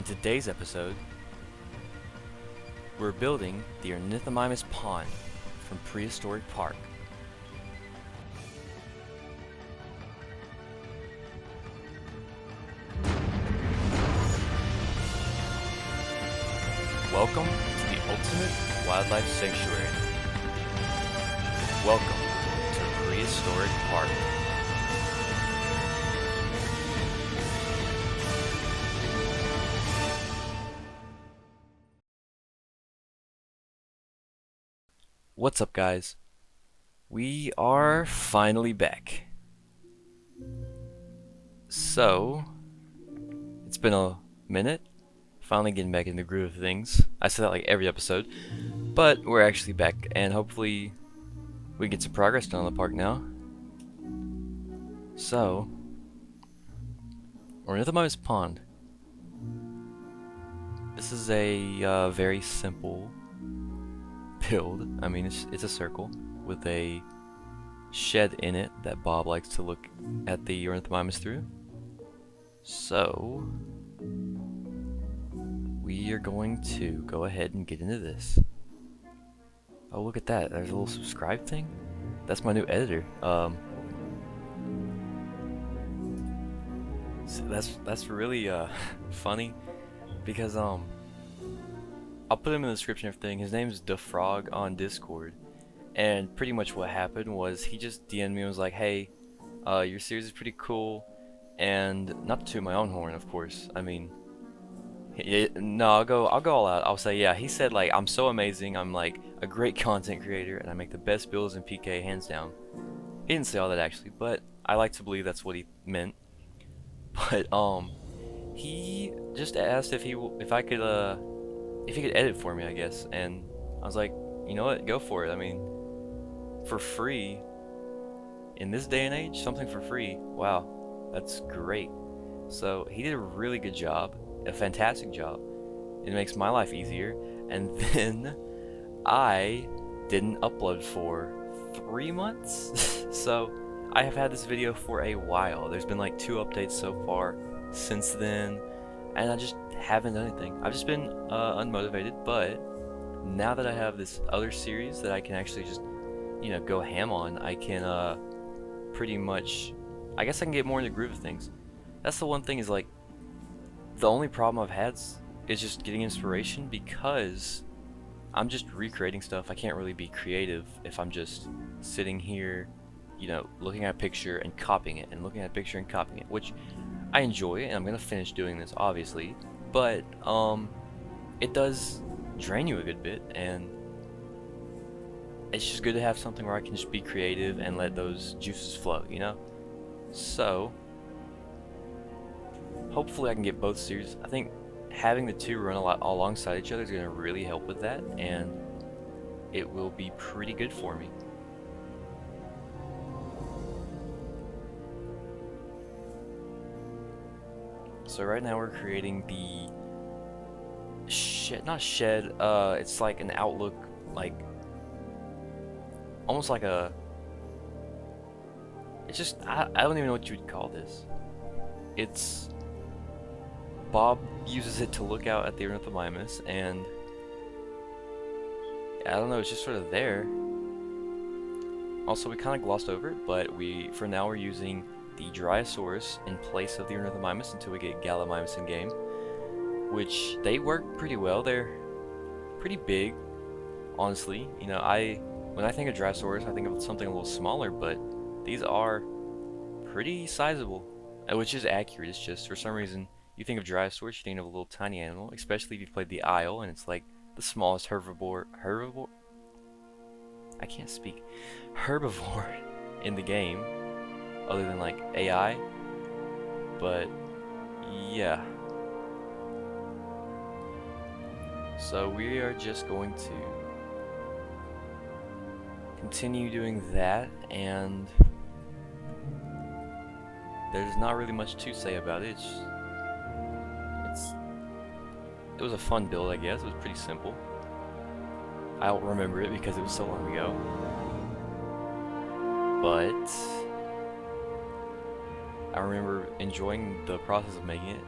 In today's episode, we're building the Ornithomimus Pond from Prehistoric Park. Welcome to the ultimate wildlife sanctuary. Welcome to Prehistoric Park. What's up, guys? We are finally back. So, it's been a minute. Finally getting back in the groove of things. I say that like every episode, but we're actually back, and hopefully we get some progress done on the park now. So, Ornithomimus Pond. This is a very simple build. I mean, it's a circle with a shed in it that Bob likes to look at the Ornithomimus through. So, we are going to go ahead and get into this. Oh, look at that. There's a little subscribe thing. That's my new editor. So that's really funny because I'll put him in the description and everything. His name's Da Frog on Discord, and pretty much what happened was he just DM'd me and was like, "Hey, your series is pretty cool," and not to toot my own horn, of course. I mean, no, I'll go all out. I'll say, yeah. He said like, "I'm so amazing. I'm like a great content creator, and I make the best builds in PK hands down." He didn't say all that actually, but I like to believe that's what he meant. But he just asked if he could edit for me, I guess, and I was like, you know what, go for it. I mean, for free in this day and age, something for free, wow, that's great. So he did a really good job, a fantastic job. It makes my life easier. And then I didn't upload for 3 months. So I have had this video for a while. There's been like 2 updates so far since then, and I just haven't done anything. I've just been unmotivated, but now that I have this other series that I can actually just, go ham on, I can pretty much, I guess I can get more in the groove of things. That's the one thing, is like, the only problem I've had is just getting inspiration, because I'm just recreating stuff. I can't really be creative if I'm just sitting here, looking at a picture and copying it, and looking at a picture and copying it, which I enjoy, and I'm gonna finish doing this obviously, but it does drain you a good bit, and it's just good to have something where I can just be creative and let those juices flow, So hopefully I can get both series. I think having the two run a lot alongside each other is gonna really help with that, and it will be pretty good for me. So right now we're creating the not shed, it's like an outlook, like almost like a, it's just, I don't even know what you would call this. It's, Bob uses it to look out at the Ornithomimus, and I don't know, it's just sort of there. Also, we kind of glossed over it, but for now we're using the Dryosaurus in place of the Ornithomimus until we get Gallimimus in game, which they work pretty well. They're pretty big, honestly. When I think of Dryosaurus, I think of something a little smaller, but these are pretty sizable, which is accurate. It's just, for some reason, you think of Dryosaurus, you think of a little tiny animal, especially if you've played the Isle, and it's like the smallest herbivore, I can't speak, herbivore in the game, other than like AI, but yeah. So we are just going to continue doing that, and there's not really much to say about it. It was a fun build, I guess. It was pretty simple. I don't remember it because it was so long ago, but I remember enjoying the process of making it.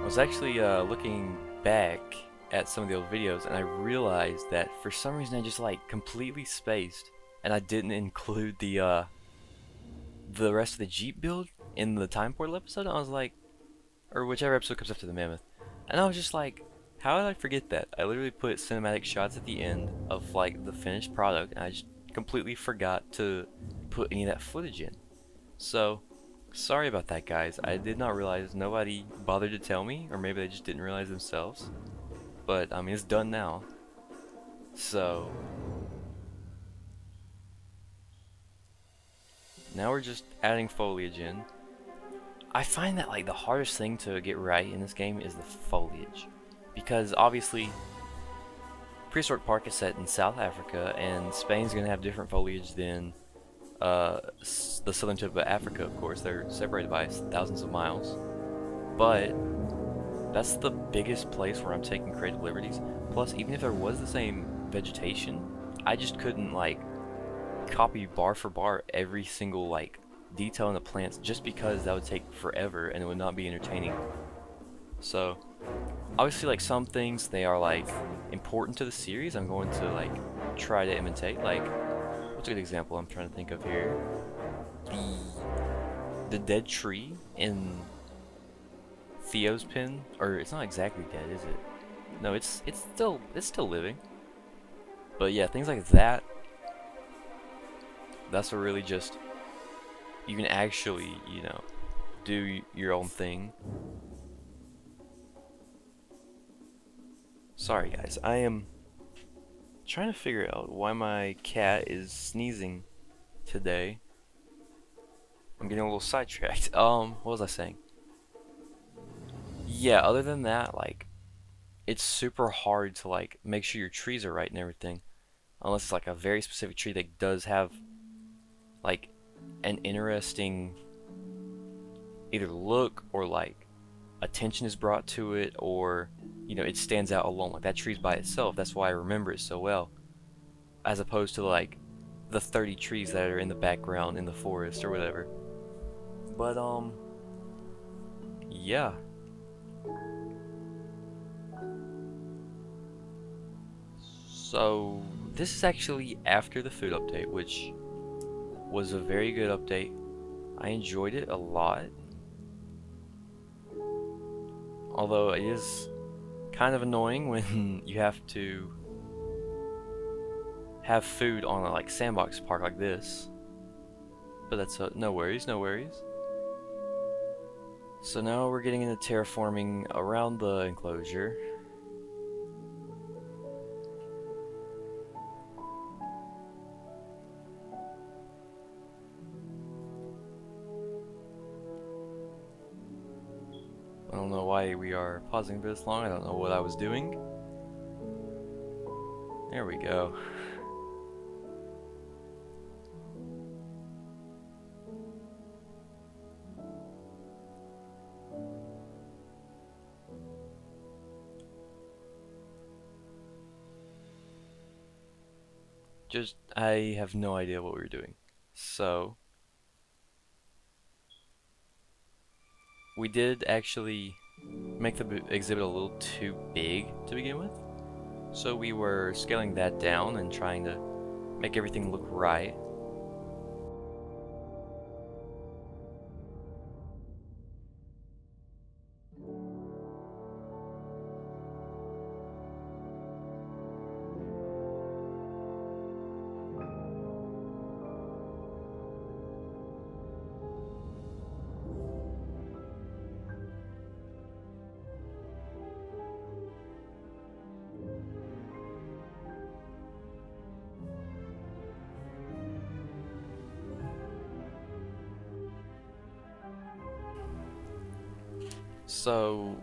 was actually looking back at some of the old videos, and I realized that for some reason I just like completely spaced, and I didn't include the rest of the Jeep build in the time portal episode. I was like, or whichever episode comes after the mammoth, and I was just like, how did I forget that? I literally put cinematic shots at the end of like the finished product, and I just completely forgot to put any of that footage in. So, sorry about that, guys. I did not realize, nobody bothered to tell me, or maybe they just didn't realize themselves. But, I mean, it's done now. So, now we're just adding foliage in. I find that, like, the hardest thing to get right in this game is the foliage. Because, obviously, Prehistoric Park is set in South Africa, and Spain's going to have different foliage than the southern tip of Africa, of course. They're separated by thousands of miles. But that's the biggest place where I'm taking creative liberties. Plus, even if there was the same vegetation, I just couldn't like copy bar for bar every single like detail in the plants, just because that would take forever and it would not be entertaining. So obviously, like, some things, they are like important to the series, I'm going to like try to imitate. Like, what's a good example I'm trying to think of here? The dead tree in Theo's pin, or it's not exactly dead, is it? No, it's still living. But yeah, things like that. That's what really just, you can actually, do your own thing. Sorry guys, I am trying to figure out why my cat is sneezing today. I'm getting a little sidetracked. What was I saying? Yeah, other than that, like, it's super hard to like make sure your trees are right and everything, unless it's like a very specific tree that does have like an interesting either look, or like attention is brought to it, or it stands out alone, like that tree's by itself. That's why I remember it so well, as opposed to like the 30 trees that are in the background in the forest or whatever. But yeah. So this is actually after the food update, which was a very good update. I enjoyed it a lot. Although it is kind of annoying when you have to have food on a like sandbox park like this. But that's no worries, no worries. So now we're getting into terraforming around the enclosure. I don't know why we are pausing for this long. I don't know what I was doing. There we go. I have no idea what we were doing. So, we did actually make the exhibit a little too big to begin with. So we were scaling that down and trying to make everything look right. So,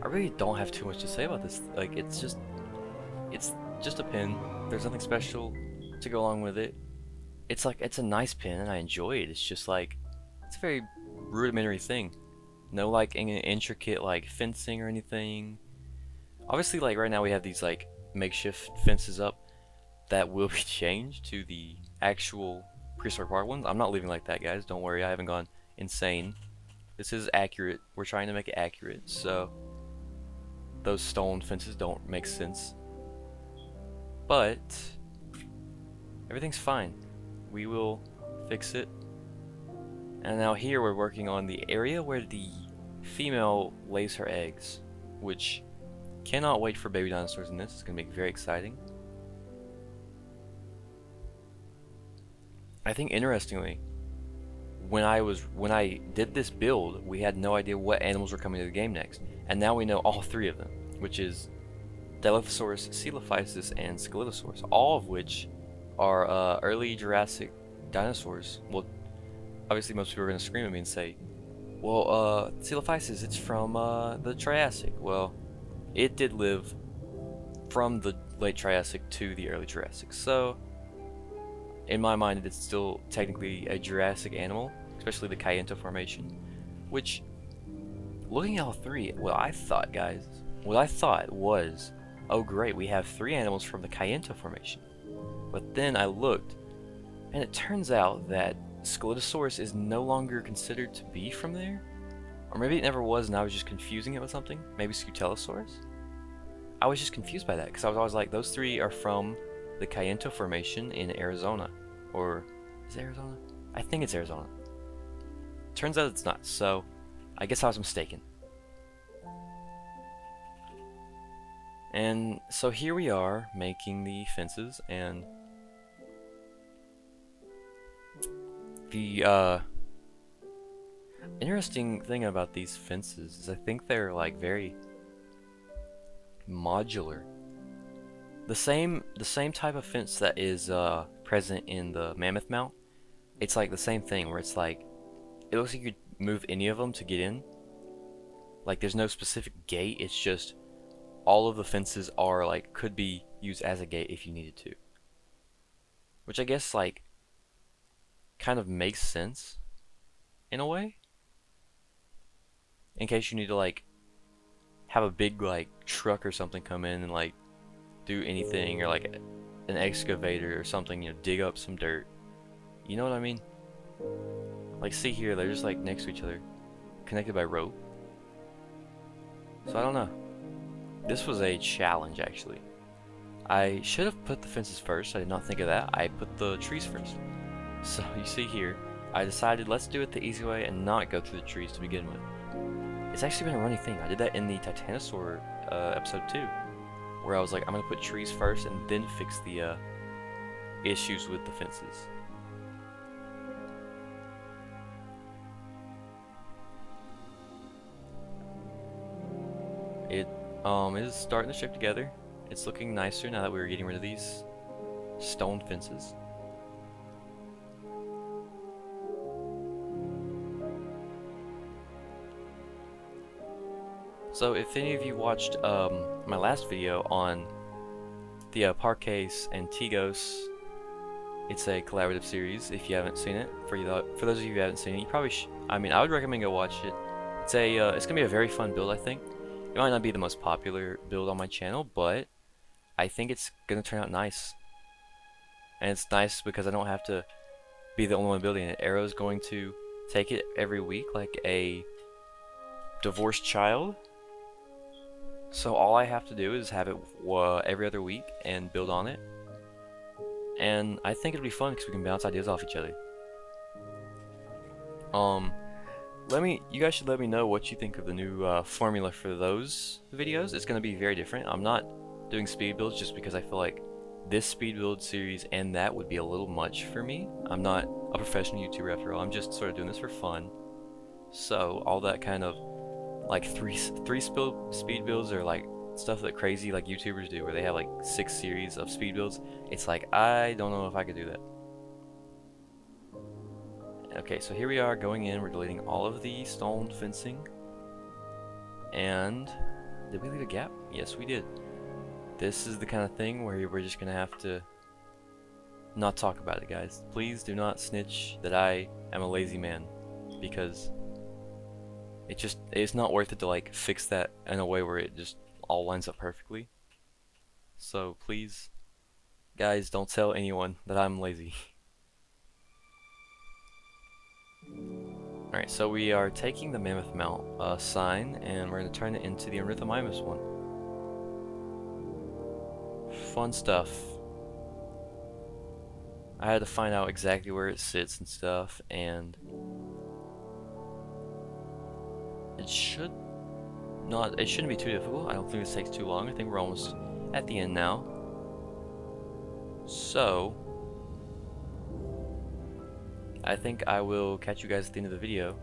I really don't have too much to say about this. Like, it's just a pin. There's nothing special to go along with it. It's like, it's a nice pin and I enjoy it. It's just like, it's a very rudimentary thing. No like intricate like fencing or anything. Obviously, like right now we have these like makeshift fences up that will be changed to the actual prehistoric park ones. I'm not leaving like that, guys. Don't worry, I haven't gone insane. This is accurate. We're trying to make it accurate, so those stone fences don't make sense. But everything's fine. We will fix it. And now here we're working on the area where the female lays her eggs, which cannot wait for baby dinosaurs in this. It's going to be very exciting. I think interestingly, when I did this build, we had no idea what animals were coming to the game next, and now we know all three of them, which is Dilophosaurus, Coelophysis, and Scelidosaurus, all of which are early Jurassic dinosaurs. Well, obviously most people are going to scream at me and say, well, Coelophysis, it's from the Triassic. Well, it did live from the late Triassic to the early Jurassic, so in my mind it's still technically a Jurassic animal, especially the Kayento Formation, which, looking at all three, what I thought was, oh great, we have three animals from the Kayento Formation. But then I looked, and it turns out that Scelidosaurus is no longer considered to be from there? Or maybe it never was and I was just confusing it with something? Maybe Scutellosaurus? I was just confused by that, because I was always like, those three are from the Kayento Formation in Arizona. Or, is it Arizona? I think it's Arizona. Turns out it's not, so I guess I was mistaken. And so here we are making the fences, and the interesting thing about these fences is I think they're like very modular. The same type of fence that is present in the Mammoth Mount, it's like the same thing where it's like, it looks like you could move any of them to get in. Like there's no specific gate, it's just all of the fences are like, could be used as a gate if you needed to. Which I guess like kind of makes sense in a way. In case you need to like have a big like truck or something come in and like do anything, or like an excavator or something, you know, dig up some dirt. You know what I mean? Like see here, they're just like next to each other, connected by rope. So I don't know. This was a challenge actually. I should have put the fences first. I did not think of that. I put the trees first. So you see here, I decided let's do it the easy way and not go through the trees to begin with. It's actually been a running thing. I did that in the Titanosaur episode 2, where I was like, I'm gonna put trees first and then fix the issues with the fences. It is starting to shape together. It's looking nicer now that we're getting rid of these stone fences. So if any of you watched my last video on the Parques and Tigos, it's a collaborative series. If you haven't seen it, for those of you who haven't seen it, you probably I mean, I would recommend go watch it. It's gonna be a very fun build, I think. It might not be the most popular build on my channel, but I think it's gonna turn out nice. And it's nice because I don't have to be the only one building it. Arrow's going to take it every week like a divorced child. So all I have to do is have it every other week and build on it. And I think it'll be fun because we can bounce ideas off each other. You guys should let me know what you think of the new formula for those videos. It's going to be very different. I'm not doing speed builds just because I feel like this speed build series and that would be a little much for me. I'm not a professional YouTuber after all. I'm just sort of doing this for fun. So all that kind of like three speed builds are like stuff that crazy like YouTubers do, where they have like 6 series of speed builds. It's like, I don't know if I could do that. Okay, so here we are going in. We're deleting all of the stone fencing. And did we leave a gap? Yes, we did. This is the kind of thing where we're just gonna have to not talk about it, guys. Please do not snitch that I am a lazy man, because it's not worth it to like fix that in a way where it just all lines up perfectly. So please, guys, don't tell anyone that I'm lazy. Alright, so we are taking the Mammoth Mount sign and we're going to turn it into the Ornithomimus one. Fun stuff. I had to find out exactly where it sits and stuff, and it shouldn't be too difficult. I don't think this takes too long. I think we're almost at the end now. So I think I will catch you guys at the end of the video.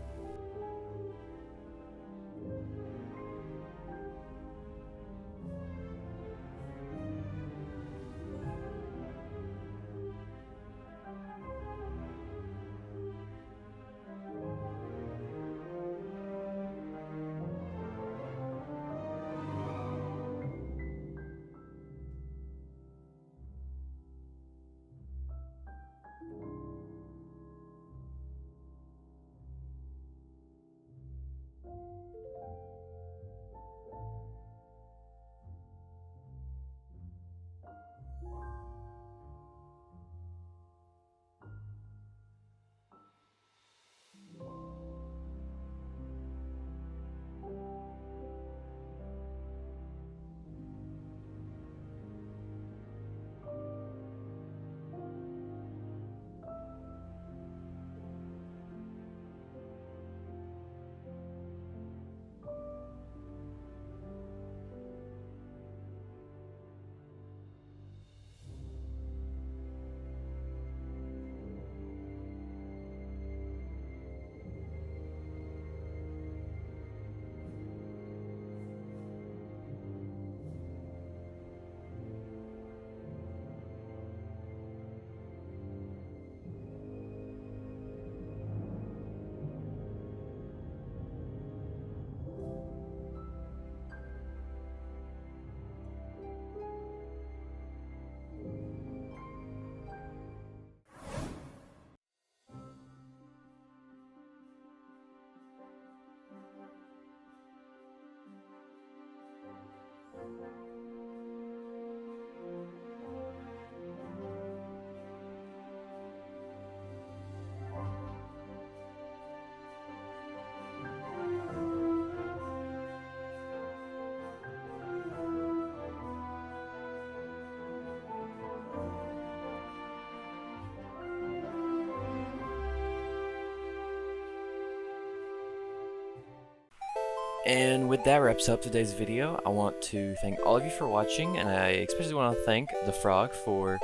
And with that wraps up today's video. I want to thank all of you for watching, and I especially want to thank the frog for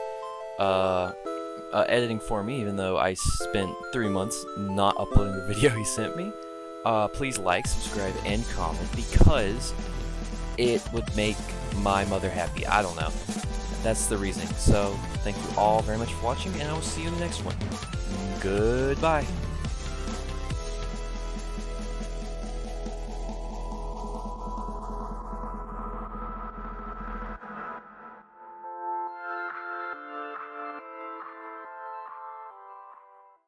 editing for me, even though I spent 3 months not uploading the video he sent me. Please like, subscribe, and comment, because it would make my mother happy. I don't know. That's the reasoning. So, thank you all very much for watching, and I will see you in the next one. Goodbye.